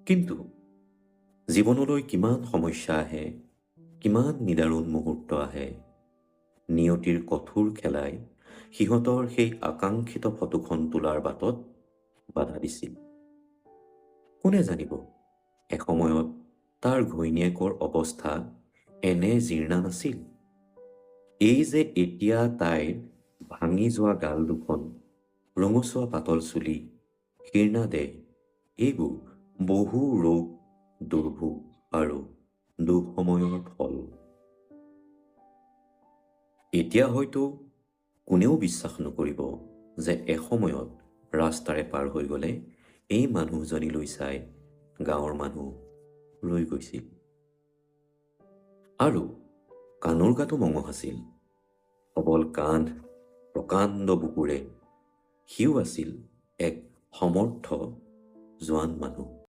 কিন্তু জীৱনলৈ কিমান সমস্যা আহে, কিমান নিদাৰুণ মুহূৰ্ত আহে, নিয়তিৰ কঠোৰ খেলাই সিহঁতৰ সেই আকাংক্ষিত ফটোখন তোলাৰ বাটত বাধা দিছিল। কোনে জানিব এসময়ত তাৰ ঘৈণীয়েকৰ অৱস্থা এনে জীৰ্ণা নাছিল। এই যে এতিয়া তাইৰ ভাঙি যোৱা গাল দুখন, ৰঙচুৱা পাতল চুলি, শীৰ্ণা দেহ, এইবোৰ বহু ৰোগ, দুৰ্ভোগ আৰু দুঃসময়ৰ ফল। এতিয়া হয়তো কোনেও বিশ্বাস নকৰিব যে এসময়ত ৰাস্তাৰে পাৰ হৈ গ'লে এই মানুহজনীলৈ চাই গাঁৱৰ মানুহ ৰৈ গৈছিল। আৰু কাণৰ গাতো মঙহ আছিল, সবল কান্ধ, প্ৰকাণ্ড বুকুৰে। সিও আছিল এক সমৰ্থ জোৱান মানুহ।